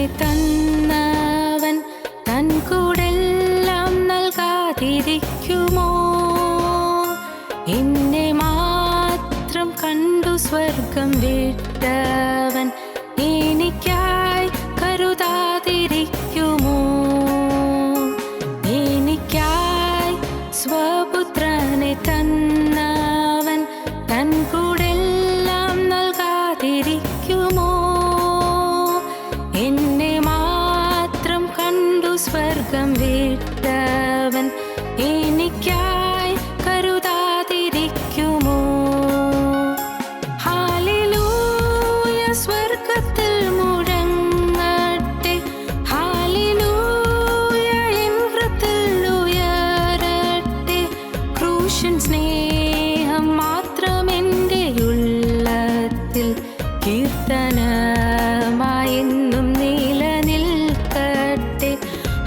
സ്വപുത്രനെ തന്നവൻ തൻ കൂടെല്ലാം നൽകാതിരിക്കുമോ? എന്നെ മാത്രം കണ്ടു സ്വർഗം വിട്ടവൻ എനിക്കായി കരുതാതിരിക്കുമോ? എനിക്കായി സ്വപുത്രനെ തന്നവൻ തൻ കൂടെല്ലാം നൽകാതിരിക്കുമോ? എന്നെ മാത്രം കണ്ടു സ്വർഗം വിട്ടവൻ എനിക്കായി കരുതാതിരിക്കുമോ? ഹല്ലേലൂയ സ്വർഗ്ഗത്തിൽ മുഴങ്ങട്ടെ, ഹല്ലേലൂയ എൻ ഹൃദയത്തിൽ ഉയരട്ടെ. ക്രൂശൻ സ്നേഹം മാത്രം എൻ്റെ ഉള്ളത്തിൽ കീർത്തനമായി എന്നും നിലനിൽക്കട്ടെ.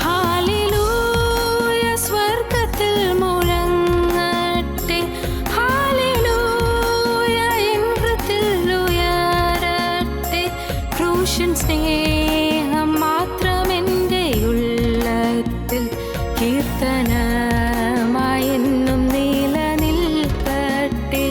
ഹല്ലേലൂയ സ്വർഗ്ഗത്തിൽ മുഴങ്ങട്ടെ, ഹല്ലേലൂയ എൻ ഹൃദയത്തിൽ ഉയരട്ടെ. ക്രൂശൻ സ്നേഹം മാത്രം എൻ്റെ ഉള്ളത്തിൽ കീർത്തനമായി എന്നും നിലനിൽക്കട്ടെ.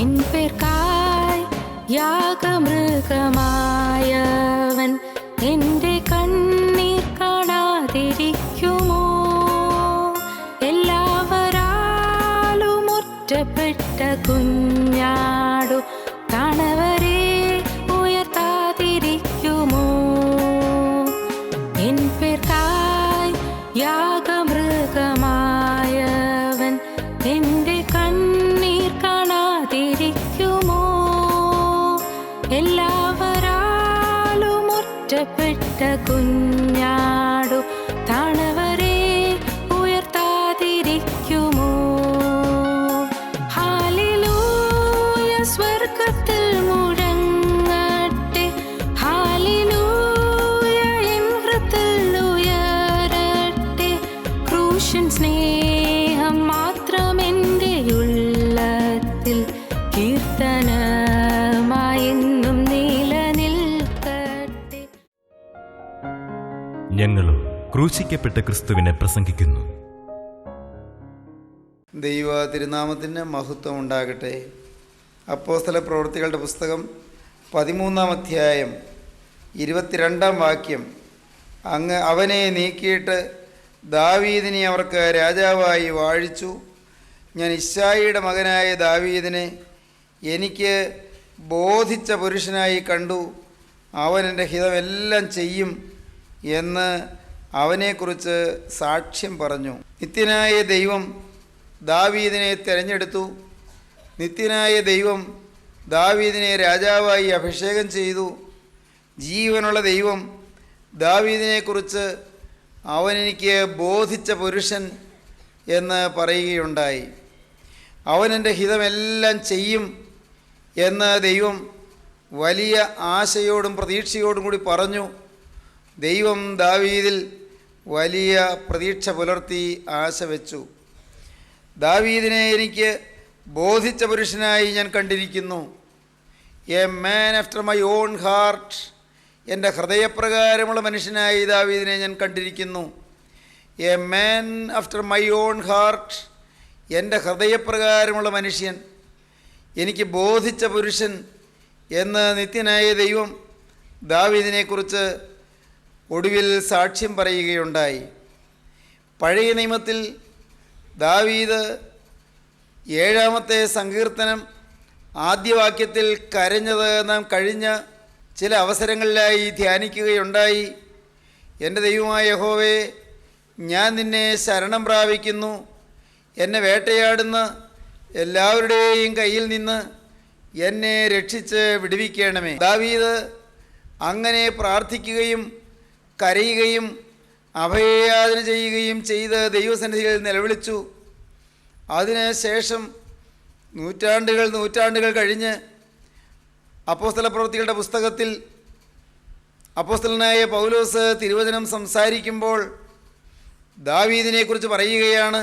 എൻ പേർക്കായി യാഗമൃഗമായവൻ എൻ്റെ കണ്ണീർ കാണാതിരിക്കുമോ? എല്ലാവരാലും ഒറ്റപ്പെട്ട കുഞ്ഞാടു കാണവരെ ഉയർത്താതിരിക്കുമോ? എൻ പേർക്കായി യാഗമൃഗമായവൻ എൻ്റെ കണ്ണീർ കാണാതിരിക്കുമോ? എല്ലാവരാലും ഒറ്റപ്പെട്ട കുഞ്ഞാടു താണവരെ ഉയർത്താതിരിക്കുമോ? ഹല്ലേലൂയ സ്വർഗ്ഗത്തിൽ മുഴങ്ങട്ടെ, ഹല്ലേലൂയ എൻ ഹൃദയത്തിൽ ഉയരട്ടെ. ക്രൂശൻ സ്നേഹം മാത്രം എൻ്റെ ഉള്ളത്തിൽ കീർത്തനമായി എന്നും നിലനിൽക്കട്ടെ. ഞങ്ങളും ക്രൂശിക്കപ്പെട്ട ക്രിസ്തുവിനെ പ്രസംഗിക്കുന്നു. ദൈവ തിരുനാമത്തിന് മഹത്വം ഉണ്ടാകട്ടെ. അപ്പോസ്തല പ്രവൃത്തികളുടെ പുസ്തകം 13-ാം അധ്യായം 22-ാം വാക്യം. അങ്ങ് അവനെ നീക്കിയിട്ട് ദാവീദിനെ അവർക്ക് രാജാവായി വാഴിച്ചു. ഞാൻ ഇശ്ശായിയുടെ മകനായ ദാവീദിനെ എനിക്ക് ബോധിച്ച പുരുഷനായി കണ്ടു. അവൻ എൻ്റെ ഹിതമെല്ലാം ചെയ്യും എന്ന് അവനെക്കുറിച്ച് സാക്ഷ്യം പറഞ്ഞു. നിത്യനായ ദൈവം ദാവീദിനെ തിരഞ്ഞെടുത്തു. നിത്യനായ ദൈവം ദാവീദിനെ രാജാവായി അഭിഷേകം ചെയ്തു. ജീവനുള്ള ദൈവം ദാവീദിനെക്കുറിച്ച് അവൻ എനിക്ക് ബോധിച്ച പുരുഷൻ എന്ന് പറയുകയുണ്ടായി. അവൻ എൻ്റെ ഹിതമെല്ലാം ചെയ്യും എന്ന് ദൈവം വലിയ ആശയോടും പ്രതീക്ഷയോടും കൂടി പറഞ്ഞു. ദൈവം ദാവീദിൽ വലിയ പ്രതീക്ഷ പുലർത്തി ആശ വെച്ചു. ദാവീദിനെ എനിക്ക് ബോധിച്ച പുരുഷനായി ഞാൻ കണ്ടിരിക്കുന്നു. A man after my own heart, എൻ്റെ ഹൃദയപ്രകാരമുള്ള മനുഷ്യനായി ദാവീദിനെ ഞാൻ കണ്ടിരിക്കുന്നു. A man after my own heart, എൻ്റെ ഹൃദയപ്രകാരമുള്ള മനുഷ്യൻ, എനിക്ക് ബോധിച്ച പുരുഷൻ എന്ന് നിത്യനായ ദൈവം ദാവീദിനെക്കുറിച്ച് ഒടുവിൽ സാക്ഷ്യം പറയുകയുണ്ടായി. പഴയ നിയമത്തിൽ ദാവീദ് 7-ാമത്തെ സങ്കീർത്തനം ആദ്യവാക്യത്തിൽ കരഞ്ഞത് നാം കഴിഞ്ഞ ചില അവസരങ്ങളിലായി ധ്യാനിക്കുകയുണ്ടായി. എൻ്റെ ദൈവമായ യഹോവേ, ഞാൻ നിന്നെ ശരണം പ്രാപിക്കുന്നു. എന്നെ വേട്ടയാടുന്ന എല്ലാവരുടെയും കയ്യിൽ നിന്ന് എന്നെ രക്ഷിച്ച് വിടുവിക്കണമേ. ദാവീദ് അങ്ങനെ പ്രാർത്ഥിക്കുകയും കരയുകയും അഭയയാചന ചെയ്യുകയും ചെയ്ത് ദൈവസന്നിധിയിൽ നിലവിളിച്ചു. അതിനുശേഷം നൂറ്റാണ്ടുകൾ കഴിഞ്ഞ് അപ്പോസ്തല പ്രവൃത്തികളുടെ പുസ്തകത്തിൽ അപ്പോസ്തലനായ പൗലോസ് തിരുവചനം സംസാരിക്കുമ്പോൾ ദാവീദിനെക്കുറിച്ച് പറയുകയാണ്.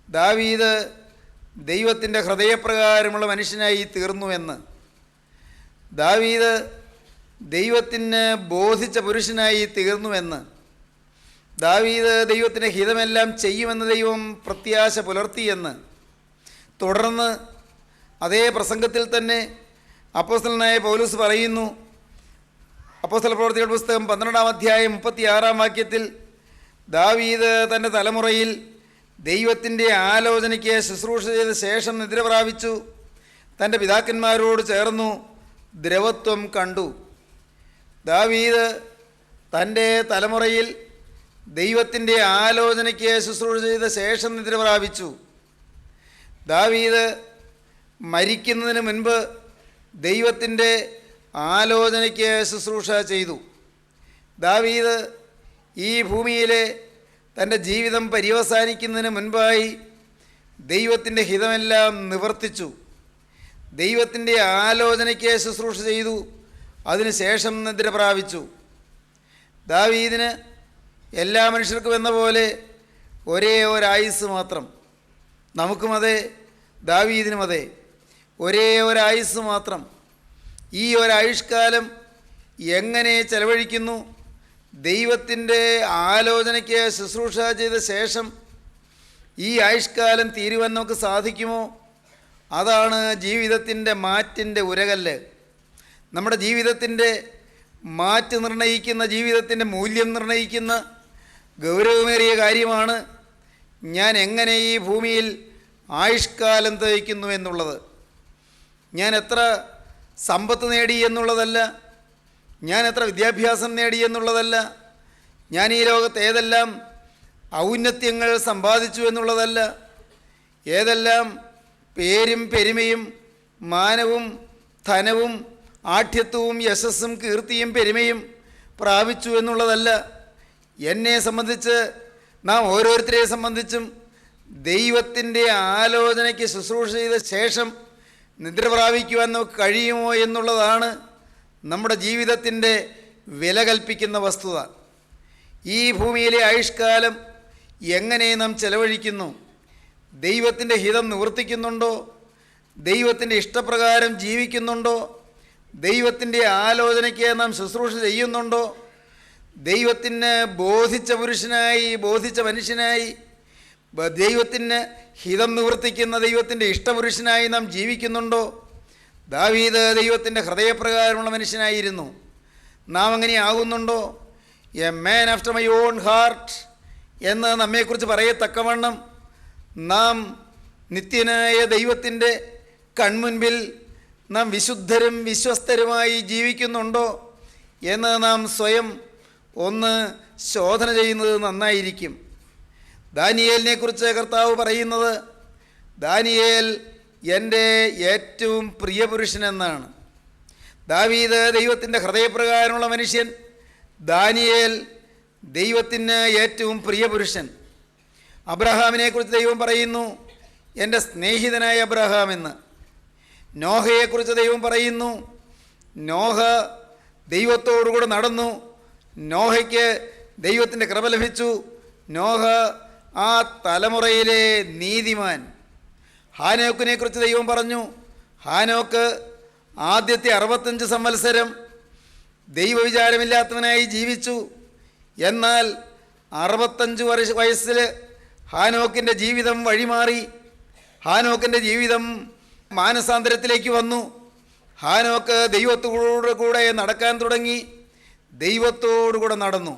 ദാവീദ് ദൈവത്തിൻ്റെ ഹൃദയപ്രകാരമുള്ള മനുഷ്യനായി തീർന്നു എന്ന്. ദാവീദ് ദൈവത്തിന് ബോധിച്ച പുരുഷനായി തീർന്നുവെന്ന്. ദാവീദ് ദൈവത്തിൻ്റെ ഹിതമെല്ലാം ചെയ്യുമെന്ന് ദൈവം പ്രത്യാശ പുലർത്തിയെന്ന്. തുടർന്ന് അതേ പ്രസംഗത്തിൽ തന്നെ അപ്പോസ്തലനായ പൗലോസ് പറയുന്നു. അപ്പോസ്തല പ്രവൃത്തികളുടെ പുസ്തകം 12-ാം അധ്യായം 36-ാം വാക്യത്തിൽ ദാവീദ് തൻ്റെ തലമുറയിൽ ദൈവത്തിൻ്റെ ആലോചനയ്ക്ക് ശുശ്രൂഷ ചെയ്ത ശേഷം നിദ്ര പ്രാപിച്ചു, തൻ്റെ പിതാക്കന്മാരോട് ചേർന്നു ദ്രവത്വം കണ്ടു. ദാവീദ് തൻ്റെ തലമുറയിൽ ദൈവത്തിൻ്റെ ആലോചനയ്ക്ക് ശുശ്രൂഷ ചെയ്ത ശേഷം നിദ്ര പ്രാപിച്ചു. ദാവീദ് മരിക്കുന്നതിന് മുൻപ് ദൈവത്തിൻ്റെ ആലോചനയ്ക്ക് ശുശ്രൂഷ ചെയ്തു. ദാവീദ് ഈ ഭൂമിയിലെ തൻ്റെ ജീവിതം പര്യവസാനിക്കുന്നതിന് മുൻപായി ദൈവത്തിൻ്റെ ഹിതമെല്ലാം നിവർത്തിച്ചു. ദൈവത്തിൻ്റെ ആലോചനയ്ക്ക് ശുശ്രൂഷ ചെയ്തു, അതിനുശേഷം നിദ്ര പ്രാപിച്ചു. ദാവീദിന് എല്ലാ മനുഷ്യർക്കും എന്ന പോലെ ഒരേ ഒരായുസ് മാത്രം. നമുക്കും അതെ, ദാവീദിനും അതെ, ഒരേ ഒരായുസ് മാത്രം. ഈ ഒരായുഷ്കാലം എങ്ങനെ ചെലവഴിക്കുന്നു? ദൈവത്തിൻ്റെ ആലോചനയ്ക്ക് ശുശ്രൂഷ ചെയ്ത ശേഷം ഈ ആയുഷ്കാലം തീരുവാൻ നമുക്ക് സാധിക്കുമോ? അതാണ് ജീവിതത്തിൻ്റെ മാറ്റിൻ്റെ ഉരകല്ല്. നമ്മുടെ ജീവിതത്തിൻ്റെ മാറ്റ് നിർണ്ണയിക്കുന്ന, ജീവിതത്തിൻ്റെ മൂല്യം നിർണ്ണയിക്കുന്ന ഗൗരവമേറിയ കാര്യമാണ് ഞാൻ എങ്ങനെ ഈ ഭൂമിയിൽ ആയുഷ്കാലം തയ്ക്കുന്നു എന്നുള്ളത്. ഞാൻ എത്ര സമ്പത്ത് നേടി എന്നുള്ളതല്ല, ഞാൻ എത്ര വിദ്യാഭ്യാസം നേടി എന്നുള്ളതല്ല, ഞാൻ ഈ ലോകത്ത് ഏതെല്ലാം ഔന്നത്യങ്ങൾ സമ്പാദിച്ചു എന്നുള്ളതല്ല, ഏതെല്ലാം പേരും പെരുമയും മാനവും ധനവും ആഠ്യത്വവും യശസ്സും കീർത്തിയും പെരുമയും പ്രാപിച്ചു എന്നുള്ളതല്ല. എന്നെ സംബന്ധിച്ച്, നാം ഓരോരുത്തരെ സംബന്ധിച്ചും ദൈവത്തിൻ്റെ ആലോചനയ്ക്ക് ശുശ്രൂഷ ചെയ്ത ശേഷം നിദ്ര പ്രാപിക്കുവാൻ നമുക്ക് കഴിയുമോ എന്നുള്ളതാണ് നമ്മുടെ ജീവിതത്തിൻ്റെ വില കൽപ്പിക്കുന്ന വസ്തുത. ഈ ഭൂമിയിലെ ആയുഷ്കാലം എങ്ങനെ നാം ചെലവഴിക്കുന്നു? ദൈവത്തിൻ്റെ ഹിതം നിവർത്തിക്കുന്നുണ്ടോ? ദൈവത്തിൻ്റെ ഇഷ്ടപ്രകാരം ജീവിക്കുന്നുണ്ടോ? ദൈവത്തിൻ്റെ ആലോചനയ്ക്ക് നാം ശുശ്രൂഷ ചെയ്യുന്നുണ്ടോ? ദൈവത്തിന് ബോധിച്ച പുരുഷനായി, ബോധിച്ച മനുഷ്യനായി, ദൈവത്തിന് ഹിതം നിവർത്തിക്കുന്ന ദൈവത്തിൻ്റെ ഇഷ്ടപുരുഷനായി നാം ജീവിക്കുന്നുണ്ടോ? ദാവീദ് ദൈവത്തിൻ്റെ ഹൃദയപ്രകാരമുള്ള മനുഷ്യനായിരുന്നു. നാം അങ്ങനെ ആകുന്നുണ്ടോ? A man after my own heart എന്ന് നമ്മെക്കുറിച്ച് പറയത്തക്കവണ്ണം നാം നിത്യനായ ദൈവത്തിൻ്റെ കൺമുൻപിൽ നാം വിശുദ്ധരും വിശ്വസ്തരുമായി ജീവിക്കുന്നുണ്ടോ എന്ന് നാം സ്വയം ഒന്ന് ശോധന ചെയ്യുന്നത് നന്നായിരിക്കും. ദാനിയേലിനെ കുറിച്ച് കർത്താവ് പറയുന്നത്, ദാനിയേൽ എൻ്റെ ഏറ്റവും പ്രിയ പുരുഷനെന്നാണ്. ദാവീദ് ദൈവത്തിൻ്റെ ഹൃദയപ്രകാരമുള്ള മനുഷ്യൻ, ദാനിയേൽ ദൈവത്തിന് ഏറ്റവും പ്രിയ പുരുഷൻ. അബ്രഹാമിനെക്കുറിച്ച് ദൈവം പറയുന്നു, എൻ്റെ സ്നേഹിതനായ അബ്രഹാം എന്ന്. നോഹയെക്കുറിച്ച് ദൈവം പറയുന്നു, നോഹ ദൈവത്തോടുകൂടെ നടന്നു, നോഹയ്ക്ക് ദൈവത്തിൻ്റെ കൃപ ലഭിച്ചു, നോഹ ആ തലമുറയിലെ നീതിമാൻ. ഹാനോക്കിനെ കുറിച്ച് ദൈവം പറഞ്ഞു, ഹാനോക്ക് ആദ്യത്തെ 65 സംവത്സരം ദൈവവിചാരമില്ലാത്തവനായി ജീവിച്ചു. എന്നാൽ 65 വയസ്സിൽ ഹാനോക്കിൻ്റെ ജീവിതം വഴിമാറി. ഹാനോക്കിൻ്റെ ജീവിതം മാനസാന്തരത്തിലേക്ക് വന്നു. ഹാനോക്ക് ദൈവത്തോടു കൂടെ നടക്കാൻ തുടങ്ങി, ദൈവത്തോടുകൂടെ നടന്നു.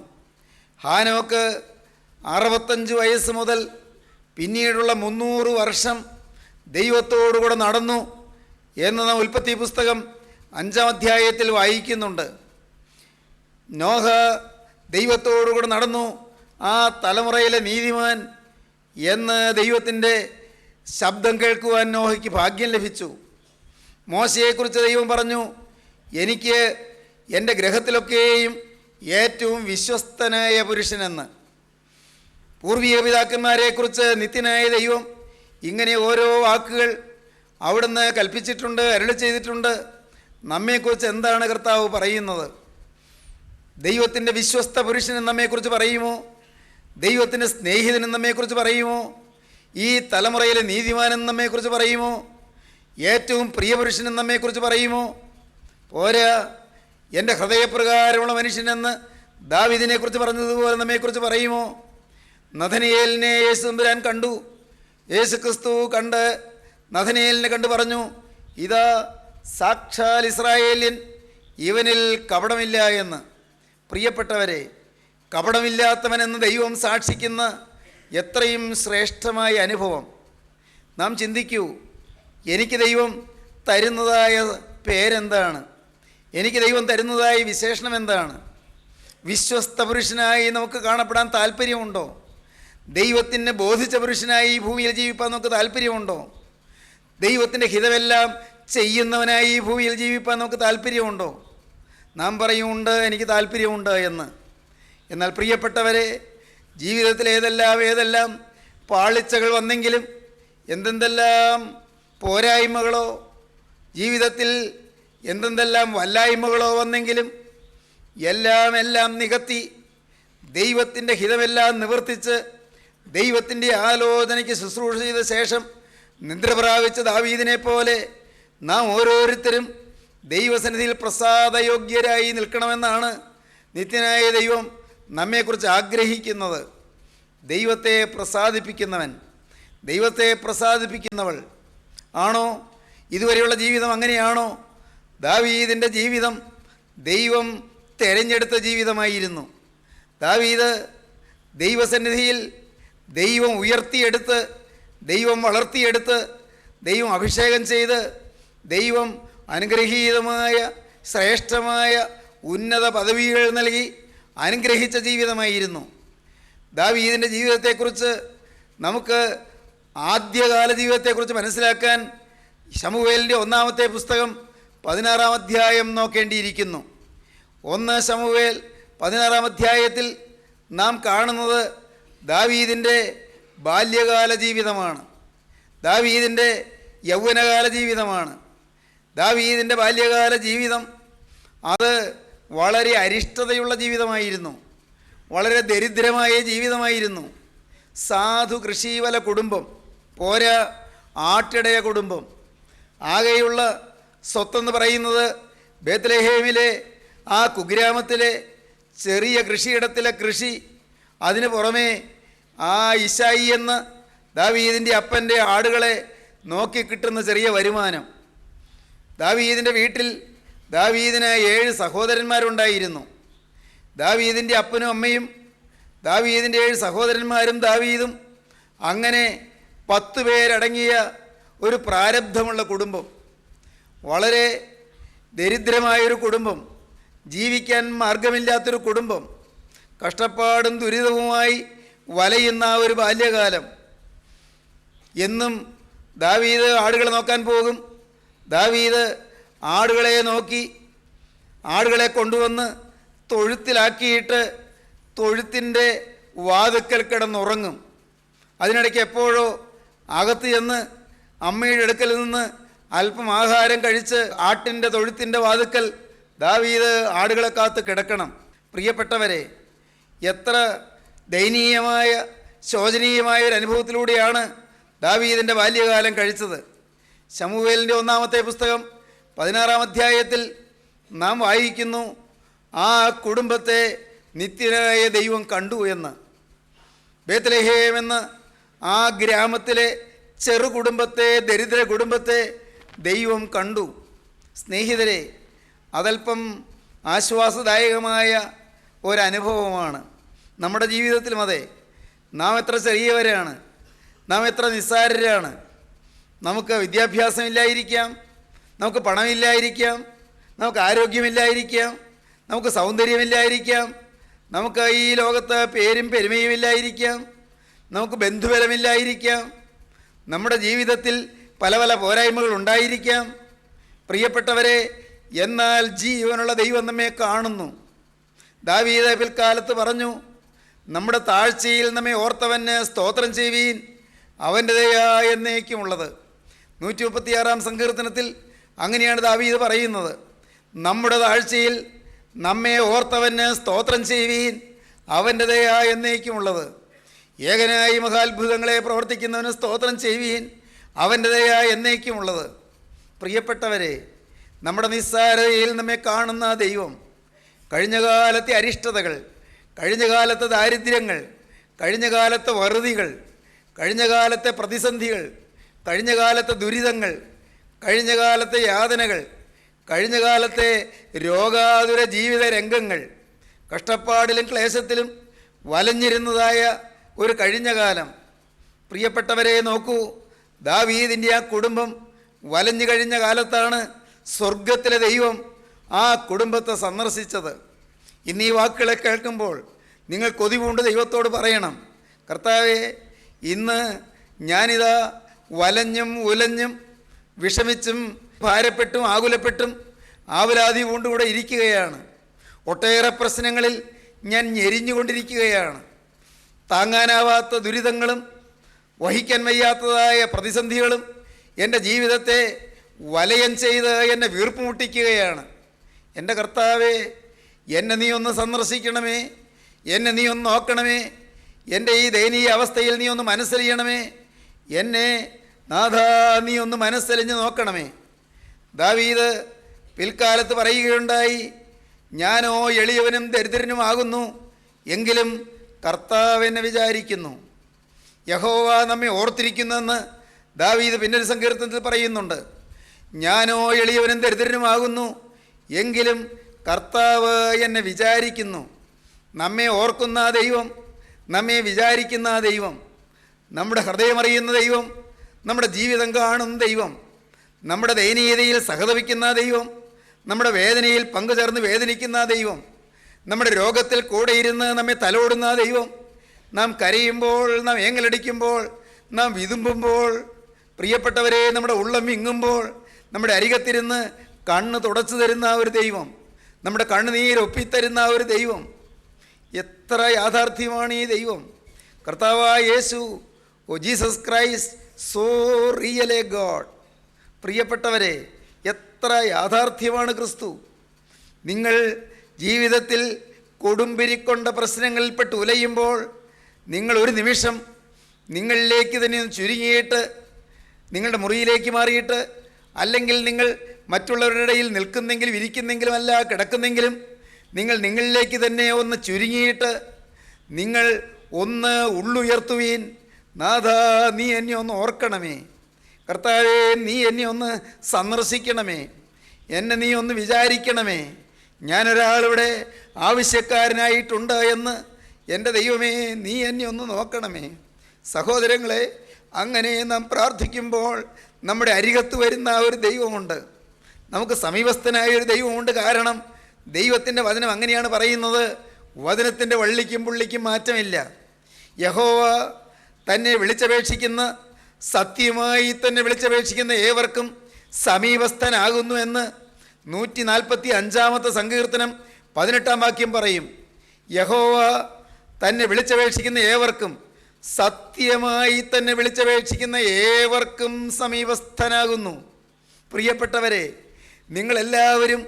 ഹാനോക്ക് 65 വയസ്സ് മുതൽ പിന്നീടുള്ള 300 വർഷം ദൈവത്തോടുകൂടെ നടന്നു എന്ന് നാം ഉൽപ്പത്തി പുസ്തകം 5-ാം അധ്യായത്തിൽ വായിക്കുന്നുണ്ട്. നോഹ ദൈവത്തോടുകൂടെ നടന്നു, ആ തലമുറയിലെ നീതിമാൻ എന്ന് ദൈവത്തിൻ്റെ ശബ്ദം കേൾക്കുവാൻ നോഹയ്ക്ക് ഭാഗ്യം ലഭിച്ചു. മോശയെക്കുറിച്ച് ദൈവം പറഞ്ഞു, എനിക്ക് എൻ്റെ ഗ്രഹത്തിലൊക്കെയും ഏറ്റവും വിശ്വസ്തനായ പുരുഷനെന്ന്. പൂർവീയ പിതാക്കന്മാരെക്കുറിച്ച് നിത്യനായ ദൈവം ഇങ്ങനെ ഓരോ വാക്കുകൾ അവിടുന്ന് കൽപ്പിച്ചിട്ടുണ്ട്, അരുളി ചെയ്തിട്ടുണ്ട്. നമ്മെക്കുറിച്ച് എന്താണ് കർത്താവ് പറയുന്നത്? ദൈവത്തിൻ്റെ വിശ്വസ്ത പുരുഷനും നമ്മെക്കുറിച്ച് പറയുമോ? ദൈവത്തിൻ്റെ സ്നേഹിതനും നമ്മെക്കുറിച്ച് പറയുമോ? ഈ തലമുറയിലെ നീതിമാനും നമ്മെക്കുറിച്ച് പറയുമോ? ഏറ്റവും പ്രിയപുരുഷനും നമ്മെക്കുറിച്ച് പറയുമോ? പോരാ, എൻ്റെ ഹൃദയപ്രകാരമുള്ള മനുഷ്യനെന്ന് ദാവീദിനെക്കുറിച്ച് പറഞ്ഞതുപോലെ നമ്മെക്കുറിച്ച് പറയുമോ? നഥനയേലിനെ യേശു തമ്പുരാൻ കണ്ടു. യേശു ക്രിസ്തു കണ്ട് നഥനയേലിനെ കണ്ടു പറഞ്ഞു, ഇതാ സാക്ഷാൽ ഇസ്രായേല്യൻ, ഇവനിൽ കപടമില്ല എന്ന്. പ്രിയപ്പെട്ടവരെ, കപടമില്ലാത്തവനെന്ന് ദൈവം സാക്ഷിക്കുന്ന എത്രയും ശ്രേഷ്ഠമായ അനുഭവം. നാം ചിന്തിക്കൂ, എനിക്ക് ദൈവം തരുന്നതായ പേരെന്താണ്? എനിക്ക് ദൈവം തരുന്നതായ വിശേഷണം എന്താണ്? വിശ്വസ്ത പുരുഷനായി നമുക്ക് കാണപ്പെടാൻ താല്പര്യമുണ്ടോ? ദൈവത്തിനെ ബോധിച്ച പുരുഷനായി ഈ ഭൂമിയിൽ ജീവിപ്പാൻ നമുക്ക് താല്പര്യമുണ്ടോ? ദൈവത്തിൻ്റെ ഹിതമെല്ലാം ചെയ്യുന്നവനായി ഈ ഭൂമിയിൽ ജീവിപ്പാൻ നമുക്ക് താല്പര്യമുണ്ടോ? നാം പറയുമുണ്ട്, എനിക്ക് താല്പര്യമുണ്ട് എന്ന്. എന്നാൽ പ്രിയപ്പെട്ടവരെ, ജീവിതത്തിൽ ഏതെല്ലാം പാളിച്ചകൾ വന്നെങ്കിലും, എന്തെല്ലാം പോരായ്മകളോ, ജീവിതത്തിൽ എന്തെല്ലാം വല്ലായ്മകളോ വന്നെങ്കിലും എല്ലാം നികത്തി ദൈവത്തിൻ്റെ ഹിതമെല്ലാം നിവർത്തിച്ച് ദൈവത്തിൻ്റെ ആലോചനയ്ക്ക് ശുശ്രൂഷ ചെയ്ത ശേഷം നിദ്ര പ്രാപിച്ച ദാവീദിനെ പോലെ നാം ഓരോരുത്തരും ദൈവസന്നിധിയിൽ പ്രസാദയോഗ്യരായി നിൽക്കണമെന്നാണ് നിത്യനായ ദൈവം നമ്മെക്കുറിച്ച് ആഗ്രഹിക്കുന്നത്. ദൈവത്തെ പ്രസാദിപ്പിക്കുന്നവൻ, ദൈവത്തെ പ്രസാദിപ്പിക്കുന്നവൾ ആണോ? ഇതുവരെയുള്ള ജീവിതം അങ്ങനെയാണോ? ദാവീദിൻ്റെ ജീവിതം ദൈവം തിരഞ്ഞെടുത്ത ജീവിതമായിരുന്നു. ദാവീദ് ദൈവസന്നിധിയിൽ ദൈവം ഉയർത്തിയെടുത്ത്, ദൈവം വളർത്തിയെടുത്ത്, ദൈവം അഭിഷേകം ചെയ്ത്, ദൈവം അനുഗ്രഹീതമായ ശ്രേഷ്ഠമായ ഉന്നത പദവികൾ നൽകി അനുഗ്രഹിച്ച ജീവിതമായിരുന്നു. ദാവീദിൻ്റെ ജീവിതത്തെക്കുറിച്ച് നമുക്ക് ആദ്യകാല ജീവിതത്തെക്കുറിച്ച് മനസ്സിലാക്കാൻ ശമൂവേലിൻ്റെ 1-ാമത്തെ പുസ്തകം 16-ാം അധ്യായം നോക്കേണ്ടിയിരിക്കുന്നു. 1 ശമൂവേൽ 16-ാം അധ്യായത്തിൽ നാം കാണുന്നത് ദാവീദിൻ്റെ ബാല്യകാല ജീവിതമാണ്. ദാവീദിൻ്റെ യൗവനകാല ജീവിതമാണ്. ദാവീദിൻ്റെ ബാല്യകാല ജീവിതം അത് വളരെ അരിഷ്ടതയുള്ള ജീവിതമായിരുന്നു. വളരെ ദരിദ്രമായ ജീവിതമായിരുന്നു. സാധു കൃഷിവല കുടുംബം, പോരാ ആട്ടിടയ കുടുംബം. ആകെയുള്ള സ്വത്തെന്ന് പറയുന്നത് ബേത്ലഹേമിലെ ആ കുഗ്രാമത്തിലെ ചെറിയ കൃഷിയിടത്തിലെ കൃഷി, അതിന് പുറമേ ആ ഇശായി എന്ന ദാവീദിൻ്റെ അപ്പൻ്റെ ആടുകളെ നോക്കിക്കിട്ടുന്ന ചെറിയ വരുമാനം. ദാവീദിൻ്റെ വീട്ടിൽ ദാവീദിന് 7 സഹോദരന്മാരുണ്ടായിരുന്നു. ദാവീദിൻ്റെ അപ്പനും അമ്മയും ദാവീദിൻ്റെ 7 സഹോദരന്മാരും ദാവീദും, അങ്ങനെ 10 പേരടങ്ങിയ ഒരു പ്രാരബ്ധമുള്ള കുടുംബം. വളരെ ദരിദ്രമായൊരു കുടുംബം, ജീവിക്കാൻ മാർഗമില്ലാത്തൊരു കുടുംബം, കഷ്ടപ്പാടും ദുരിതവുമായി വലയുന്ന ഒരു ബാല്യകാലം. എന്നും ദാവീദ് ആടുകളെ നോക്കാൻ പോകും. ദാവീദ് ആടുകളെ നോക്കി ആടുകളെ കൊണ്ടുവന്ന് തൊഴുത്തിലാക്കിയിട്ട് തൊഴുത്തിൻ്റെ വാതുക്കൽ കിടന്നുറങ്ങും. അതിനിടയ്ക്ക് എപ്പോഴോ അകത്ത് ചെന്ന് അമ്മയുടെ അടുക്കൽ നിന്ന് അല്പം ആഹാരം കഴിച്ച് ആട്ടിൻ്റെ തൊഴുത്തിൻ്റെ വാതുക്കൽ ദാവീദ് ആടുകളെ കാത്ത് കിടക്കണം. പ്രിയപ്പെട്ടവരെ, എത്ര ദയനീയമായ ശോചനീയമായ ഒരു അനുഭവത്തിലൂടെയാണ് ദാവീദിൻ്റെ ബാല്യകാലം കഴിച്ചത്. ശമൂവേലിൻ്റെ 1-ാമത്തെ പുസ്തകം 16-ാം അധ്യായത്തിൽ നാം വായിക്കുന്നു, ആ കുടുംബത്തെ നിത്യനായ ദൈവം കണ്ടു എന്ന്. ബേത്ലഹേം എന്ന ആ ഗ്രാമത്തിലെ ചെറു കുടുംബത്തെ, ദരിദ്ര കുടുംബത്തെ ദൈവം കണ്ടു. സ്നേഹിതരെ, അതല്പം ആശ്വാസദായകമായ ഒരനുഭവമാണ് നമ്മുടെ ജീവിതത്തിലും. അതെ, നാം എത്ര ചെറിയവരാണ്, നാം എത്ര നിസ്സാരരാണ്. നമുക്ക് വിദ്യാഭ്യാസമില്ലായിരിക്കാം, നമുക്ക് പണമില്ലായിരിക്കാം, നമുക്ക് ആരോഗ്യമില്ലായിരിക്കാം, നമുക്ക് സൗന്ദര്യമില്ലായിരിക്കാം, നമുക്ക് ഈ ലോകത്ത് പേരും പെരുമയുമില്ലായിരിക്കാം, നമുക്ക് ബന്ധുബലമില്ലായിരിക്കാം, നമ്മുടെ ജീവിതത്തിൽ പല പല പോരായ്മകൾ ഉണ്ടായിരിക്കാം. പ്രിയപ്പെട്ടവരെ, എന്നാൽ ജീവനുള്ള ദൈവം നമ്മെ കാണുന്നു. ദാവീദ് പിൽക്കാലത്ത് പറഞ്ഞു, നമ്മുടെ താഴ്ചയിൽ നമ്മെ ഓർത്തവന് സ്തോത്രം ചെയ്യുവീൻ, അവൻ്റെ ദയ എന്നേക്കുമുള്ളത്. 136 സങ്കീർത്തനത്തിൽ അങ്ങനെയാണ് ദാവീദ് പറയുന്നത്, നമ്മുടെ താഴ്ചയിൽ നമ്മെ ഓർത്തവന് സ്തോത്രം ചെയ്യുവീൻ, അവൻ്റെ ദയ എന്നേക്കുമുള്ളത്. ഏകനായി മഹാത്ഭുതങ്ങളെ പ്രവർത്തിക്കുന്നവന് സ്തോത്രം ചെയ്യുവീൻ, അവൻ്റെ ദയ എന്നേക്കുമുള്ളത്. പ്രിയപ്പെട്ടവരെ, നമ്മുടെ നിസ്സാരതയിൽ നമ്മെ കാണുന്ന ദൈവം കഴിഞ്ഞ കാലത്തെ അരിഷ്ടതകൾ, കഴിഞ്ഞ കാലത്തെ ദാരിദ്ര്യങ്ങൾ, കഴിഞ്ഞ കാലത്തെ വറുതികൾ, കഴിഞ്ഞ കാലത്തെ പ്രതിസന്ധികൾ, കഴിഞ്ഞ കാലത്തെ ദുരിതങ്ങൾ, കഴിഞ്ഞ കാലത്തെ യാതനകൾ, കഴിഞ്ഞ കാലത്തെ രോഗാതുര ജീവിത രംഗങ്ങൾ, കഷ്ടപ്പാടിലും ക്ലേശത്തിലും വലഞ്ഞിരുന്നതായ ഒരു കഴിഞ്ഞ കാലം. പ്രിയപ്പെട്ടവരെ നോക്കൂ, ദാവീദിൻ്റെ ആ കുടുംബം വലഞ്ഞു കഴിഞ്ഞ കാലത്താണ് സ്വർഗത്തിലെ ദൈവം ആ കുടുംബത്തെ സന്ദർശിച്ചത്. ഇന്ന് ഈ വാക്കുകളെ കേൾക്കുമ്പോൾ നിങ്ങൾ കൊതിപൂണ്ട് ദൈവത്തോട് പറയണം, കർത്താവേ, ഇന്ന് ഞാനിതാ വലഞ്ഞും ഉലഞ്ഞും വിഷമിച്ചും ഭാരപ്പെട്ടും ആകുലപ്പെട്ടും ആവലാതി കൊണ്ടുകൂടെ ഇരിക്കുകയാണ്. ഒട്ടേറെ പ്രശ്നങ്ങളിൽ ഞാൻ ഞെരിഞ്ഞുകൊണ്ടിരിക്കുകയാണ്. താങ്ങാനാവാത്ത ദുരിതങ്ങളും വഹിക്കാൻ വയ്യാത്തതായ പ്രതിസന്ധികളും എൻ്റെ ജീവിതത്തെ വലയം ചെയ്ത് എന്നെ വീർപ്പ് മുട്ടിക്കുകയാണ്. എൻ്റെ കർത്താവേ, എന്നെ നീ ഒന്ന് സന്ദർശിക്കണമേ, എന്നെ നീ ഒന്ന് നോക്കണമേ, എൻ്റെ ഈ ദയനീയ അവസ്ഥയിൽ നീ ഒന്ന് മനസ്സലിയണമേ, എന്നെ നാഥാ നീ ഒന്ന് മനസ്സലിഞ്ഞ് നോക്കണമേ. ദാവീദ് പിൽക്കാലത്ത് പറയുകയുണ്ടായി, ഞാനോ എളിയവനും ദരിദ്രനുമാകുന്നു, എങ്കിലും കർത്താവ് എന്നെ വിചാരിക്കുന്നു. യഹോവ നമ്മെ ഓർത്തിരിക്കുന്നെന്ന് ദാവീദ് പിന്നൊരു സങ്കീർത്തനത്തിൽ പറയുന്നുണ്ട്. ഞാനോ എളിയവനും ദരിദ്രനുമാകുന്നു, എങ്കിലും കർത്താവ് എന്നെ വിചാരിക്കുന്നു. നമ്മെ ഓർക്കുന്ന ആ ദൈവം, നമ്മെ വിചാരിക്കുന്ന ആ ദൈവം, നമ്മുടെ ഹൃദയമറിയുന്ന ദൈവം, നമ്മുടെ ജീവിതം കാണുന്ന ദൈവം, നമ്മുടെ ദയനീയതയിൽ സഹതപിക്കുന്ന ദൈവം, നമ്മുടെ വേദനയിൽ പങ്കുചേർന്ന് വേദനിക്കുന്ന ദൈവം, നമ്മുടെ രോഗത്തിൽ കൂടെ ഇരുന്ന് നമ്മെ തലോടുന്ന ദൈവം, നാം കരയുമ്പോൾ, നാം ഏങ്ങലടിക്കുമ്പോൾ, നാം വിതുമ്പുമ്പോൾ, പ്രിയപ്പെട്ടവരെ നമ്മുടെ ഉള്ളം വിങ്ങുമ്പോൾ നമ്മുടെ അരികത്തിരുന്ന് കണ്ണ് തുടച്ചു തരുന്ന ഒരു ദൈവം, നമ്മുടെ കണ്ണുനീര് ഒപ്പിത്തരുന്ന ഒരു ദൈവം. എത്ര യാഥാർത്ഥ്യമാണ് ഈ ദൈവം! കർത്താവായ യേശു, oh Jesus Christ, so real a God. പ്രിയപ്പെട്ടവരെ, എത്ര യാഥാർത്ഥ്യമാണ് ക്രിസ്തു! നിങ്ങൾ ജീവിതത്തിൽ കൊടുമ്പിരിക്കൊണ്ട പ്രശ്നങ്ങളിൽപ്പെട്ട് ഉലയുമ്പോൾ നിങ്ങൾ ഒരു നിമിഷം നിങ്ങളിലേക്ക് തന്നെ ഒന്ന് ചുരുങ്ങിയിട്ട്, നിങ്ങളുടെ മുറിയിലേക്ക് മാറിയിട്ട്, അല്ലെങ്കിൽ നിങ്ങൾ മറ്റുള്ളവരുടെ ഇടയിൽ നിൽക്കുന്നെങ്കിലും ഇരിക്കുന്നെങ്കിലും അല്ല കിടക്കുന്നെങ്കിലും, നിങ്ങൾ നിങ്ങളിലേക്ക് തന്നെ ഒന്ന് ചുരുങ്ങിയിട്ട് നിങ്ങൾ ഒന്ന് ഉള്ളുയർത്തുവീൻ. നാഥാ, നീ എന്നെ ഒന്ന് ഓർക്കണമേ. കർത്താവേ, നീ എന്നെ ഒന്ന് സന്ദർശിക്കണമേ. എന്നെ നീ ഒന്ന് വിചാരിക്കണമേ. ഞാനൊരാളിവിടെ ആവശ്യക്കാരനായിട്ടുണ്ട് എന്ന് എൻ്റെ ദൈവമേ, നീ എന്നെ ഒന്ന് നോക്കണമേ. സഹോദരങ്ങളെ, അങ്ങനെ നാം പ്രാർത്ഥിക്കുമ്പോൾ നമ്മുടെ അരികത്ത് വരുന്ന ഒരു ദൈവമുണ്ട്, നമുക്ക് സമീപസ്ഥനായ ഒരു ദൈവമുണ്ട്. കാരണം ദൈവത്തിൻ്റെ വചനം അങ്ങനെയാണ് പറയുന്നത്, വചനത്തിൻ്റെ വള്ളിക്കും പുള്ളിക്കും മാറ്റമില്ല. യഹോവ തന്നെ വിളിച്ചപേക്ഷിക്കുന്ന, സത്യമായി തന്നെ വിളിച്ചപേക്ഷിക്കുന്ന ഏവർക്കും സമീപസ്ഥനാകുന്നു എന്ന് 145 സങ്കീർത്തനം 18 വാക്യം പറയും. യഹോവ തന്നെ വിളിച്ചപേക്ഷിക്കുന്ന ഏവർക്കും, സത്യമായി തന്നെ വിളിച്ചപേക്ഷിക്കുന്ന ഏവർക്കും സമീപസ്ഥനാകുന്നു. പ്രിയപ്പെട്ടവരെ, നിങ്ങളെല്ലാവരും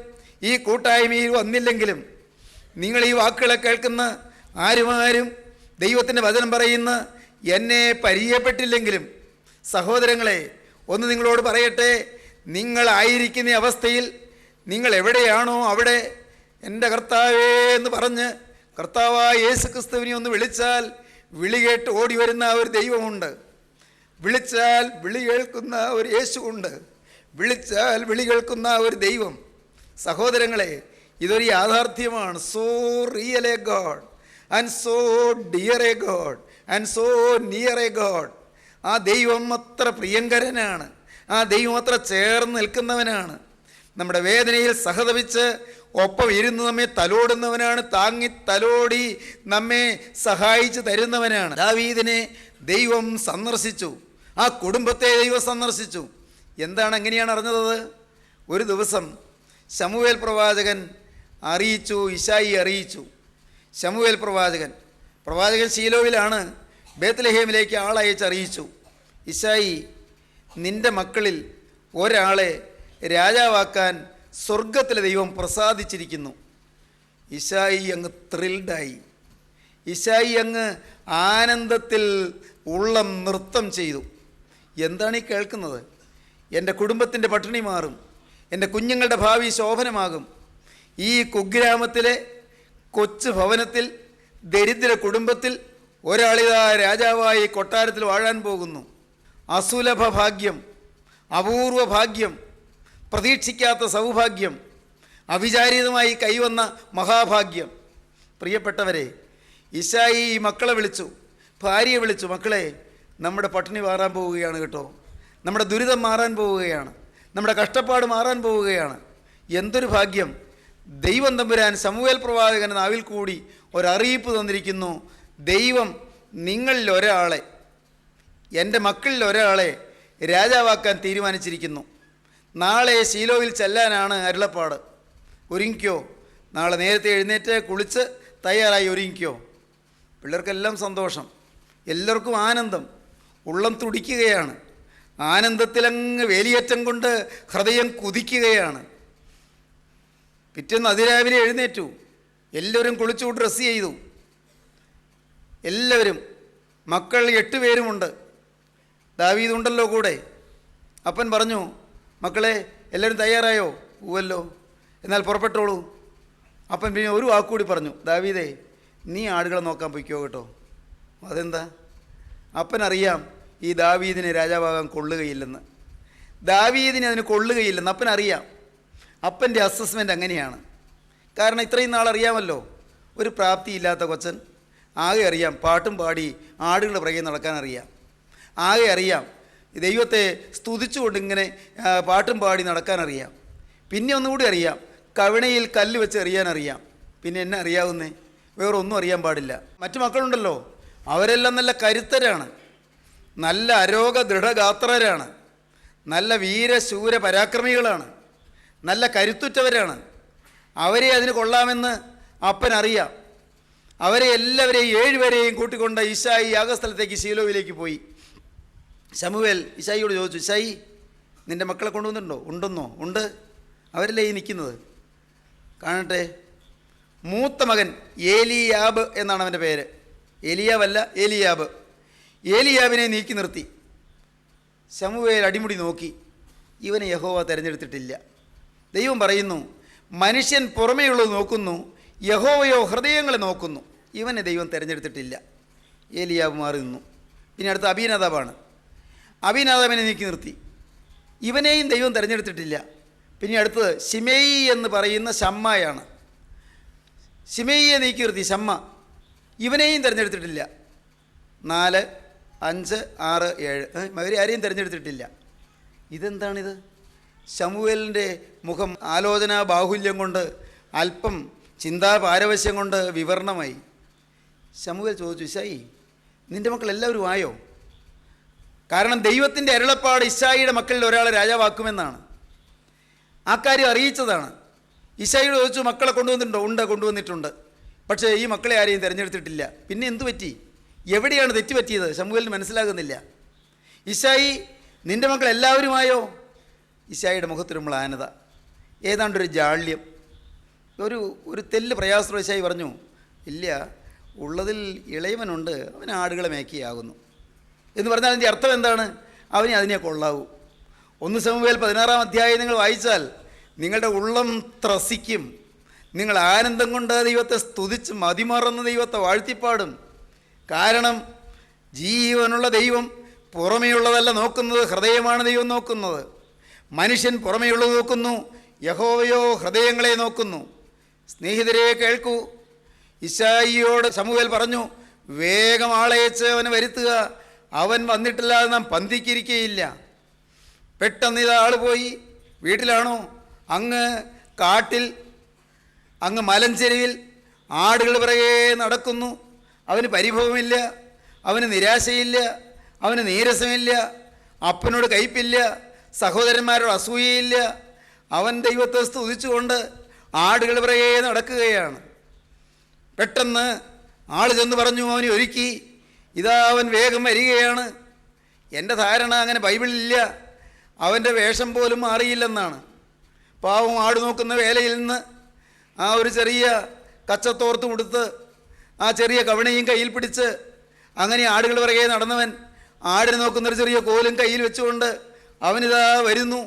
ഈ കൂട്ടായ്മയിൽ വന്നില്ലെങ്കിലും, നിങ്ങൾ ഈ വാക്കുകളെ കേൾക്കുന്ന ആരും ദൈവത്തിൻ്റെ വചനം പറയുന്ന എന്നെ പരിചയപ്പെട്ടില്ലെങ്കിലും, സഹോദരങ്ങളെ, ഒന്ന് നിങ്ങളോട് പറയട്ടെ, നിങ്ങളായിരിക്കുന്ന അവസ്ഥയിൽ നിങ്ങൾ എവിടെയാണോ അവിടെ എൻ്റെ കർത്താവേ എന്ന് പറഞ്ഞ് കർത്താവായ യേശു ക്രിസ്തുവിനെ ഒന്ന് വിളിച്ചാൽ വിളി കേട്ട് ഓടി വരുന്ന ഒരു ദൈവമുണ്ട്. വിളിച്ചാൽ വിളി കേൾക്കുന്ന ഒരു യേശുവുണ്ട്. വിളിച്ചാൽ വിളി കേൾക്കുന്ന ഒരു ദൈവം. സഹോദരങ്ങളെ, ഇതൊരു യാഥാർത്ഥ്യമാണ്. So real a God and so dear A God and so near A God. ആ ദൈവം അത്ര പ്രിയങ്കരനാണ്. ആ ദൈവം അത്ര ചേർന്ന് നിൽക്കുന്നവനാണ്. നമ്മുടെ വേദനയിൽ സഹതപിച്ച് ഒപ്പം ഇരുന്ന് നമ്മെ തലോടുന്നവനാണ്. താങ്ങി തലോടി നമ്മെ സഹായിച്ച് തരുന്നവനാണ്. ദാവീദിനെ ദൈവം സന്ദർശിച്ചു, ആ കുടുംബത്തെ ദൈവം സന്ദർശിച്ചു. എന്താണ്, എങ്ങനെയാണ് അറിഞ്ഞത്? ഒരു ദിവസം ശമൂവേൽ പ്രവാചകൻ അറിയിച്ചു, ഇശായി അറിയിച്ചു. ശമൂവേൽ പ്രവാചകൻ ശീലോവിലാണ്, ബേത്ലഹേമിലേക്ക് ആളയച്ച് അറിയിച്ചു, ഇശായി നിന്റെ മക്കളിൽ ഒരാളെ രാജാവാക്കാൻ സ്വർഗത്തിലെ ദൈവം പ്രസാദിച്ചിരിക്കുന്നു. ഇശായി അങ്ങ് ത്രിൽഡായി. ഇശായി അങ്ങ് ആനന്ദത്തിൽ ഉള്ളം നൃത്തം ചെയ്തു. എന്താണ് ഈ കേൾക്കുന്നത്? എൻ്റെ കുടുംബത്തിൻ്റെ പട്ടിണി മാറും, എൻ്റെ കുഞ്ഞുങ്ങളുടെ ഭാവി ശോഭനമാകും. ഈ കുഗ്രാമത്തിലെ കൊച്ചു ഭവനത്തിൽ, ദരിദ്ര കുടുംബത്തിൽ ഒരാളിതാ രാജാവായി കൊട്ടാരത്തിൽ വാഴാൻ പോകുന്നു. അസുലഭ ഭാഗ്യം, അപൂർവ ഭാഗ്യം, പ്രതീക്ഷിക്കാത്ത സൗഭാഗ്യം, അവിചാരിതമായി കൈവന്ന മഹാഭാഗ്യം. പ്രിയപ്പെട്ടവരെ, ഇശായി മക്കളെ വിളിച്ചു, ഭാര്യയെ വിളിച്ചു. മക്കളെ, നമ്മുടെ പട്ടിണി മാറാൻ പോവുകയാണ് കേട്ടോ, നമ്മുടെ ദുരിതം മാറാൻ പോവുകയാണ്, നമ്മുടെ കഷ്ടപ്പാട് മാറാൻ പോവുകയാണ്. എന്തൊരു ഭാഗ്യം! ദൈവം തമ്പുരാൻ ശമൂവേൽ പ്രവാചകൻ്റെ നാവിൽ കൂടി ഒരറിയിപ്പ് തന്നിരിക്കുന്നു. ദൈവം നിങ്ങളിൽ ഒരാളെ, എൻ്റെ മക്കളിൽ ഒരാളെ രാജാവാക്കാൻ തീരുമാനിച്ചിരിക്കുന്നു. നാളെ ശീലോയിൽ ചെല്ലാനാണ് അരുളപ്പാട്. ഒരുങ്ങിക്കോ, നാളെ നേരത്തെ എഴുന്നേറ്റ് കുളിച്ച് തയ്യാറായി ഒരുങ്ങിക്കോ. പിള്ളേർക്കെല്ലാം സന്തോഷം, എല്ലാവർക്കും ആനന്ദം, ഉള്ളം തുടിക്കുകയാണ്. ആനന്ദത്തിലങ്ങ് വേലിയേറ്റം കൊണ്ട് ഹൃദയം കുതിക്കുകയാണ്. പിറ്റേന്ന് അതിരാവിലെ എഴുന്നേറ്റു, എല്ലാവരും കുളിച്ചു ഡ്രസ്സ് ചെയ്തു. എല്ലാവരും, മക്കൾ 8 പേരുമുണ്ട്, ദാവീദുണ്ടല്ലോ കൂടെ. അപ്പൻ പറഞ്ഞു, മക്കളെ എല്ലാവരും തയ്യാറായോ? പൂവല്ലോ, എന്നാൽ പുറപ്പെട്ടോളൂ. അപ്പൻ പിന്നെ ഒരു വാക്കുകൂടി പറഞ്ഞു, ദാവീദേ, നീ ആടുകളെ നോക്കാൻ പൊയ്ക്കോ കേട്ടോ. അതെന്താ? അപ്പനറിയാം ഈ ദാവീദിന് രാജാവാകാൻ കൊള്ളുകയില്ലെന്ന്, ദാവീദിന് അതിന് കൊള്ളുകയില്ലെന്ന് അപ്പനറിയാം. അപ്പൻ്റെ അസസ്മെൻ്റ് അങ്ങനെയാണ്. കാരണം ഇത്രയും നാളറിയാമല്ലോ, ഒരു പ്രാപ്തിയില്ലാത്ത കൊച്ചൻ. ആകെ അറിയാം പാട്ടും പാടി ആടുകളുടെ പുറകെ നടക്കാനറിയാം. ആകെ അറിയാം ദൈവത്തെ സ്തുതിച്ചുകൊണ്ട് ഇങ്ങനെ പാട്ടും പാടി നടക്കാനറിയാം. പിന്നെ ഒന്നുകൂടി അറിയാം, കവിണയിൽ കല്ല് വെച്ച് എറിയാനറിയാം. പിന്നെ എന്നെ അറിയാവുന്നേ? വേറെ ഒന്നും അറിയാൻ പാടില്ല. മറ്റു മക്കളുണ്ടല്ലോ, അവരെല്ലാം നല്ല കരുത്തരാണ്, നല്ല അരോഗ ദൃഢഗാത്രരാണ്, നല്ല വീരശൂര പരാക്രമികളാണ്, നല്ല കരുത്തുറ്റവരാണ്. അവരെ അതിന് കൊള്ളാമെന്ന് അപ്പനറിയാം. അവരെ എല്ലാവരെയും 7 പേരെയും കൂട്ടിക്കൊണ്ട് ഇശായി യാഗസ്ഥലത്തേക്ക് ശീലോവിലേക്ക് പോയി. ശമൂവേൽ ഇശായിയോട് ചോദിച്ചു, ഇശായി, നിൻ്റെ മക്കളെ കൊണ്ടുവന്നിട്ടുണ്ടോ? ഉണ്ടെന്നോ? ഉണ്ട്, അവരല്ലേ ഈ നിൽക്കുന്നത്. കാണട്ടെ. മൂത്ത മകൻ ഏലിയാബ് എന്നാണ് അവൻ്റെ പേര്. ഏലിയാബല്ല, ഏലിയാബ്. ഏലിയാബിനെ നീക്കി നിർത്തി. ശമൂവേൽ അടിമുടി നോക്കി, ഇവനെ യഹോവ തിരഞ്ഞെടുത്തിട്ടില്ല. ദൈവം പറയുന്നു, മനുഷ്യൻ പുറമേയുള്ളത് നോക്കുന്നു, യഹോവയോ ഹൃദയങ്ങളെ നോക്കുന്നു. ഇവനെ ദൈവം തിരഞ്ഞെടുത്തിട്ടില്ല. ഏലിയാബ് മാറി നിന്നു. പിന്നെ അടുത്ത അബീനാദാബാണ്. അബീനാദാബിനെ നീക്കി നിർത്തി. ഇവനെയും ദൈവം തിരഞ്ഞെടുത്തിട്ടില്ല. പിന്നെ അടുത്തത് ശിമേയി എന്ന് പറയുന്ന ശമ്മായാണ്. ശിമേയിയെ നീക്കി നിർത്തി, ശമ്മ. ഇവനെയും തിരഞ്ഞെടുത്തിട്ടില്ല. 4, 5, 6, 7 ഇവരെ ആരെയും തിരഞ്ഞെടുത്തിട്ടില്ല. ഇതെന്താണിത്? ശമൂവേലിൻ്റെ മുഖം ആലോചനാ ബാഹുല്യം കൊണ്ട്, അല്പം ചിന്താപാരവശ്യം കൊണ്ട് വിവരണമായി. ശമൂവേൽ ചോദിച്ചു, ഇശായി, നിൻ്റെ മക്കൾ എല്ലാവരും ആയോ? കാരണം ദൈവത്തിൻ്റെ അരുളപ്പാട് ഇശായിയുടെ മക്കളിൽ ഒരാളെ രാജാവാക്കുമെന്നാണ്. ആ കാര്യം അറിയിച്ചതാണ്. ഇശായിയോട് ചോദിച്ചു, മക്കളെ കൊണ്ടുവന്നിട്ടുണ്ടോ? ഉണ്ട്, കൊണ്ടുവന്നിട്ടുണ്ട്. പക്ഷേ ഈ മക്കളെ ആരെയും തിരഞ്ഞെടുത്തിട്ടില്ല. പിന്നെ എന്തു പറ്റി? എവിടെയാണ് തെറ്റുപറ്റിയത്? ശമൂവേലിന് മനസ്സിലാകുന്നില്ല. ഇശായി, നിൻ്റെ മക്കൾ എല്ലാവരുമായോ? ഇശായിയുടെ മുഖത്തൊരു മ്ലാനത, ഏതാണ്ടൊരു ജാള്യം, ഒരു തെല്ല് പ്രയാസം. ഇശായി പറഞ്ഞു, ഇല്ല, ഉള്ളതിൽ ഇളയവനുണ്ട്, അവൻ ആടുകളെ മേക്കിയാകുന്നു എന്ന് പറഞ്ഞാൽ അതിൻ്റെ അർത്ഥം എന്താണ്? അവനെ അതിനെ കൊള്ളാവൂ. 1 ശമൂവേൽ 16-ാം അധ്യായം നിങ്ങൾ വായിച്ചാൽ നിങ്ങളുടെ ഉള്ളം ത്രസിക്കും. നിങ്ങൾ ആനന്ദം കൊണ്ട് ദൈവത്തെ സ്തുതിച്ച് മതിമറന്ന ദൈവത്തെ വാഴ്ത്തിപ്പാടും. കാരണം ജീവനുള്ള ദൈവം പുറമേയുള്ളതല്ല നോക്കുന്നത്, ഹൃദയമാണ് ദൈവം നോക്കുന്നത്. മനുഷ്യൻ പുറമേയുള്ളത് നോക്കുന്നു, യഹോവയോ ഹൃദയങ്ങളെ നോക്കുന്നു. സ്നേഹിതരെ കേൾക്കൂ. ഇശായിയോട് ശമൂവേൽ പറഞ്ഞു, വേഗം ആളയച്ച് അവനെ വരുത്തുക, അവൻ വന്നിട്ടില്ലാതെ നാം പന്തിക്കിരിക്കുകയില്ല. പെട്ടെന്ന് ഇതാ ആൾ പോയി. വീട്ടിലാണോ? അങ്ങ് കാട്ടിൽ, അങ്ങ് മലഞ്ചെരുവിൽ ആടുകൾ പിറകെ നടക്കുന്നു. അവന് പരിഭവമില്ല, അവന് നിരാശയില്ല, അവന് നീരസമില്ല, അപ്പനോട് കയ്പില്ല, സഹോദരന്മാരോട് അസൂയയില്ല. അവൻ ദൈവത്തെ സ്തുതിച്ചുകൊണ്ട് ആടുകൾ പിറകെ നടക്കുകയാണ്. പെട്ടെന്ന് ആൾ ചെന്ന് പറഞ്ഞു, അവനെ ഒരുക്കി, ഇതാ അവൻ വേഗം വരികയാണ്. എൻ്റെ ധാരണ അങ്ങനെ ബൈബിളിലില്ല. അവൻ്റെ വേഷം പോലും മാറിയില്ലെന്നാണ്. പാവം ആട് നോക്കുന്ന വേലയിൽ നിന്ന് ആ ഒരു ചെറിയ കച്ചത്തോർത്ത് കൊടുത്ത് ആ ചെറിയ കവണയും കയ്യിൽ പിടിച്ച് അങ്ങനെ ആടുകൾ പിറകെ നടന്നവൻ ആടിനെ നോക്കുന്നൊരു ചെറിയ കോലും കയ്യിൽ വെച്ചുകൊണ്ട് അവനിതാ വരുന്നു.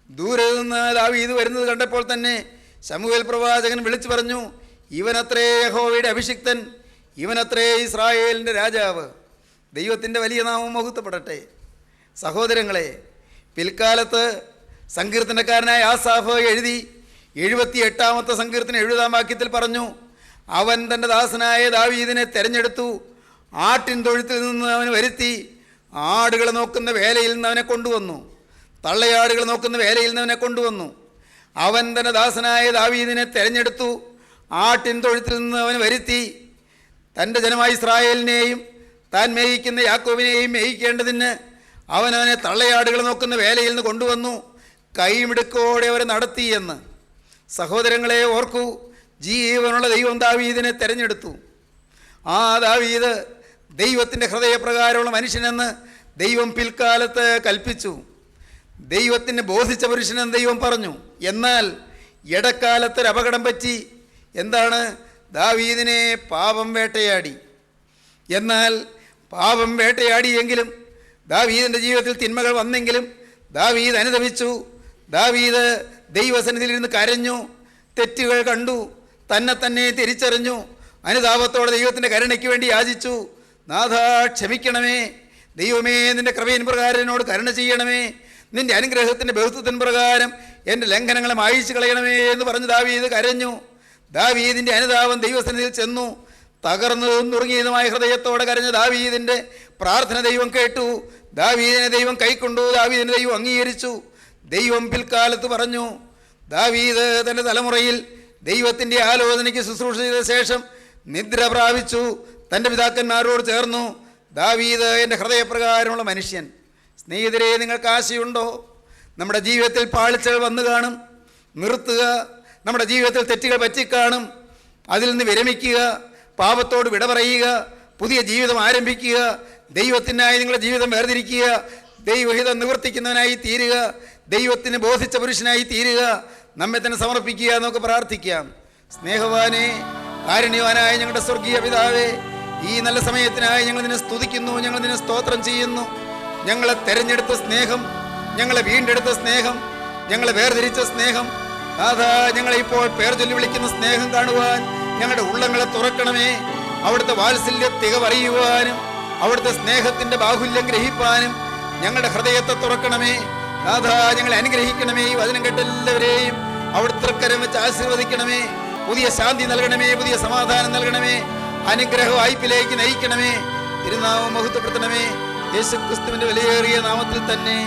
ദൂരെ നിന്ന് ദാവീദ് വരുന്നത് കണ്ടപ്പോൾ തന്നെ ശമൂവേൽ പ്രവാചകൻ വിളിച്ചു പറഞ്ഞു, ഇവനത്രേ യഹോവയുടെ അഭിഷിക്തൻ, ഇവനത്രേ ഇസ്രായേലിൻ്റെ രാജാവ്. ദൈവത്തിൻ്റെ വലിയ നാമം മഹത്വപ്പെടട്ടെ. സഹോദരങ്ങളെ, പിൽക്കാലത്ത് സങ്കീർത്തനക്കാരനായ ആസാഫ് എഴുതി 78-ാമത്തെ സങ്കീർത്തനം 70-ാം വാക്യത്തിൽ പറഞ്ഞു, അവൻ തൻ്റെ ദാസനായ ദാവീദിനെ തെരഞ്ഞെടുത്തു, ആട്ടിൻ തൊഴുത്തിൽ നിന്ന് അവന് വരുത്തി, ആടുകൾ നോക്കുന്ന വേലയിൽ നിന്ന് അവനെ കൊണ്ടുവന്നു, തള്ളയാടുകൾ നോക്കുന്ന വേലയിൽ നിന്ന് അവനെ കൊണ്ടുവന്നു. അവൻ തൻ്റെ ദാസനായ ദാവീദിനെ തെരഞ്ഞെടുത്തു, ആട്ടിൻ തൊഴുത്തിൽ നിന്ന് അവന് വരുത്തി, തൻ്റെ ജനമായ ഇസ്രായേലിനെയും താൻ മേയിക്കുന്ന യാക്കോബിനെയും മേയിക്കേണ്ടതിന് അവനവനെ തള്ളയാടുകൾ നോക്കുന്ന വേലയിൽ നിന്ന് കൊണ്ടുവന്നു, കൈമിടുക്കോടെ അവരെ നടത്തി എന്ന്. സഹോദരങ്ങളെ ഓർക്കൂ, ജീവനുള്ള ദൈവം ദാവീദിനെ തെരഞ്ഞെടുത്തു. ആ ദാവീദ് ദൈവത്തിൻ്റെ ഹൃദയപ്രകാരമുള്ള മനുഷ്യനെന്ന് ദൈവം പിൽക്കാലത്ത് കൽപ്പിച്ചു. ദൈവത്തിന് ബോധിച്ച പുരുഷനെന്ന് ദൈവം പറഞ്ഞു. എന്നാൽ ഇടക്കാലത്തൊരു അപകടം പറ്റി. എന്താണ്? ദാവീദിനെ പാപം വേട്ടയാടി. എന്നാൽ പാപം വേട്ടയാടിയെങ്കിലും ദാവീദിൻ്റെ ജീവിതത്തിൽ തിന്മകൾ വന്നെങ്കിലും ദാവീദ് അനുതപിച്ചു. ദാവീദ് ദൈവസന്നിധിയിലിരുന്ന് കരഞ്ഞു, തെറ്റുകൾ കണ്ടു, തന്നെ തിരിച്ചറിഞ്ഞു, അനുതാപത്തോടെ ദൈവത്തിൻ്റെ കരുണയ്ക്ക് വേണ്ടി യാചിച്ചു. നാഥ ക്ഷമിക്കണമേ, ദൈവമേ നിൻ്റെ കൃപയിൻ പ്രകാരം എന്നോട് കരുണ ചെയ്യണമേ, നിൻ്റെ അനുഗ്രഹത്തിൻ്റെ ബഹുത്വത്തിൻ പ്രകാരം എൻ്റെ ലംഘനങ്ങളെ മായിച്ചു കളയണമേ എന്ന് പറഞ്ഞ് ദാവീദ് കരഞ്ഞു. ദാവീദിൻ്റെ അനുതാപം ദൈവസന്നിധിയിൽ ചെന്നു. തകർന്നതും നുറുങ്ങിയതുമായ ഹൃദയത്തോടെ കരഞ്ഞ ദാവീദിൻ്റെ പ്രാർത്ഥന ദൈവം കേട്ടു. ദാവീദിനെ ദൈവം കൈക്കൊണ്ടു, ദാവീദിനെ ദൈവം അംഗീകരിച്ചു. ദൈവം പിൽക്കാലത്ത് പറഞ്ഞു, ദാവീദ് തൻ്റെ തലമുറയിൽ ദൈവത്തിൻ്റെ ആലോചനയ്ക്ക് ശുശ്രൂഷ ചെയ്ത ശേഷം നിദ്ര പ്രാപിച്ചു, തൻ്റെ പിതാക്കന്മാരോട് ചേർന്നു. ദാവീദ് എൻ്റെ ഹൃദയപ്രകാരമുള്ള മനുഷ്യൻ. സ്നേഹിതരെ, നിങ്ങൾക്ക് ആശയുണ്ടോ? നമ്മുടെ ജീവിതത്തിൽ പാളിച്ചകൾ വന്നു കാണും. നിർത്തുക. നമ്മുടെ ജീവിതത്തിൽ തെറ്റുകൾ പറ്റിക്കാണും. അതിൽ നിന്ന് വിരമിക്കുക, പാപത്തോട് വിട പറയുക, പുതിയ ജീവിതം ആരംഭിക്കുക, ദൈവത്തിനായി നിങ്ങളുടെ ജീവിതം വേർതിരിക്കുക, ദൈവഹിതം നിവർത്തിക്കുന്നവനായി തീരുക, ദൈവത്തിന് ബോധിച്ച പുരുഷനായി തീരുക, നമ്മെ തന്നെ സമർപ്പിക്കുക. നമുക്ക് പ്രാർത്ഥിക്കാം. സ്നേഹവാനെ, കാരുണ്യവാനായ ഞങ്ങളുടെ സ്വർഗീയ പിതാവേ, ഈ നല്ല സമയത്തിനായി ഞങ്ങൾ നിന്നെ സ്തുതിക്കുന്നു, ഞങ്ങൾ നിന്നെ സ്തോത്രം ചെയ്യുന്നു. ഞങ്ങളെ തെരഞ്ഞെടുത്ത സ്നേഹം, ഞങ്ങളെ വീണ്ടെടുത്ത സ്നേഹം, ഞങ്ങളെ വേർതിരിച്ച സ്നേഹം, നാഥാ ഞങ്ങളെ ഇപ്പോൾ പേർ ചൊല്ലി വിളിക്കുന്ന സ്നേഹം കാണുവാൻ ഞങ്ങളുടെ ഉള്ളങ്ങളെ തുറക്കണമേ. അവിടുത്തെ വാത്സല്യ തികവറിയുവാനും അവിടുത്തെ സ്നേഹത്തിൻ്റെ ബാഹുല്യം ഗ്രഹിപ്പാനും ഞങ്ങളുടെ ഹൃദയത്തെ തുറക്കണമേ. നാഥാ ഞങ്ങളെ അനുഗ്രഹിക്കണമേ. ഈ വചനം കേട്ട എല്ലാവരെയും അവിടുത്തെ കരം വെച്ച് ആശീർവദിക്കണമേ. പുതിയ ശാന്തി നൽകണമേ, പുതിയ സമാധാനം നൽകണമേ, അനുഗ്രഹ വായ്പിലേക്ക് നയിക്കണമേ. തിരുനാമം മഹത്വപ്പെടുത്തണമേ. യേശുക്രിസ്തുവിൻ്റെ വിലയേറിയ നാമത്തിൽ തന്നെ.